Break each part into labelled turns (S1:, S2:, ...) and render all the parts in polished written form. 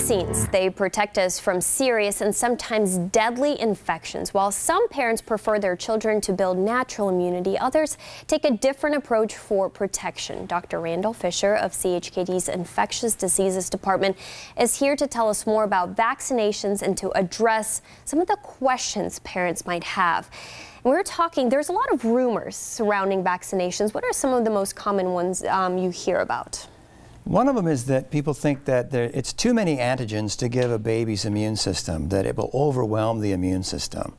S1: Vaccines, they protect us from serious and sometimes deadly infections. While some parents prefer their children to build natural immunity, others take a different approach for protection. Dr. Randall Fisher of CHKD's Infectious Diseases Department is here to tell us more about vaccinations and to address some of the questions parents might have. We're talking, there's a lot of rumors surrounding vaccinations. What are some of the most common ones you hear about?
S2: One of them is that people think that it's too many antigens to give a baby's immune system, that it will overwhelm the immune system.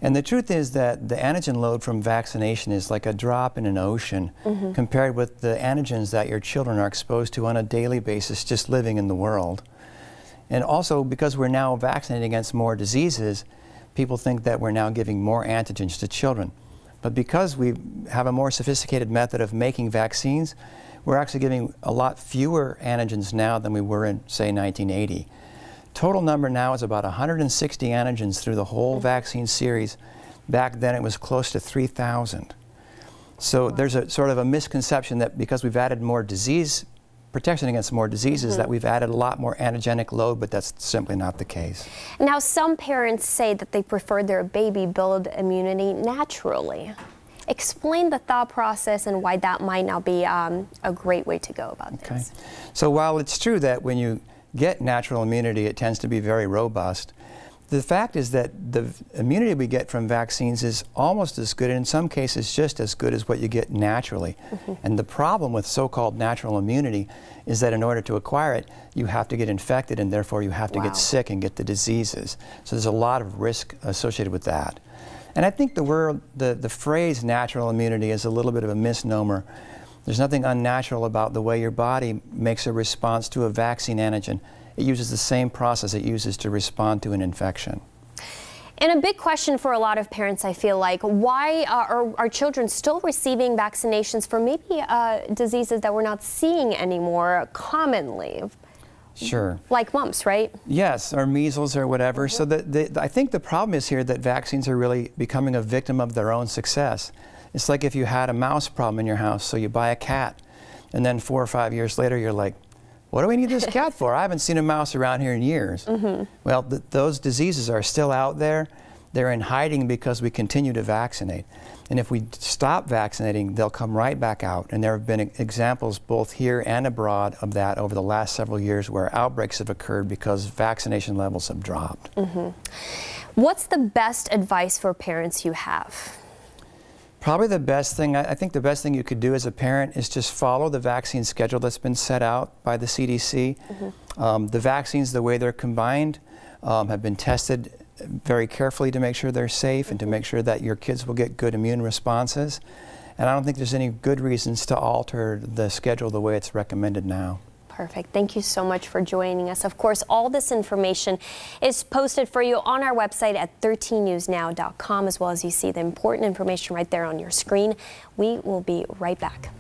S2: And the truth is that the antigen load from vaccination is like a drop in an ocean compared with the antigens that your children are exposed to on a daily basis just living in the world. And also, because we're now vaccinating against more diseases, people think that we're now giving more antigens to children. But because we have a more sophisticated method of making vaccines, we're actually giving a lot fewer antigens now than we were in, say, 1980. Total number now is about 160 antigens through the whole vaccine series. Back then it was close to 3,000. So there's a sort of a misconception that because we've added more disease, protection against more diseases, that we've added a lot more antigenic load, but that's simply not the case.
S1: Now, some parents say that they prefer their baby build immunity naturally. Explain the thought process and why that might not be a great way to go about this.
S2: So while it's true that when you get natural immunity, it tends to be very robust, the fact is that the immunity we get from vaccines is almost as good, and in some cases just as good as what you get naturally. And the problem with so-called natural immunity is that in order to acquire it, you have to get infected, and therefore you have to get sick and get the diseases. So there's a lot of risk associated with that. And I think the phrase natural immunity is a little bit of a misnomer. There's nothing unnatural about the way your body makes a response to a vaccine antigen. It uses the same process it uses to respond to an infection.
S1: And a big question for a lot of parents, I feel like, why are children still receiving vaccinations for maybe diseases that we're not seeing anymore commonly?
S2: Sure.
S1: Like mumps, right?
S2: Yes, or measles or whatever. So I think the problem is here that vaccines are really becoming a victim of their own success. It's like if you had a mouse problem in your house, so you buy a cat, and then 4 or 5 years later you're like, what do we need this cat for? I haven't seen a mouse around here in years. Well, those diseases are still out there. They're in hiding because we continue to vaccinate. And if we stop vaccinating, they'll come right back out. And there have been examples both here and abroad of that over the last several years where outbreaks have occurred because vaccination levels have dropped.
S1: What's the best advice for parents you have?
S2: Probably the best thing, I think the best thing you could do as a parent is just follow the vaccine schedule that's been set out by the CDC. The vaccines, the way they're combined, have been tested very carefully to make sure they're safe and to make sure that your kids will get good immune responses. And I don't think there's any good reasons to alter the schedule the way it's recommended now.
S1: Perfect. Thank you so much for joining us. Of course, all this information is posted for you on our website at 13newsnow.com, as well as you see the important information right there on your screen. We will be right back.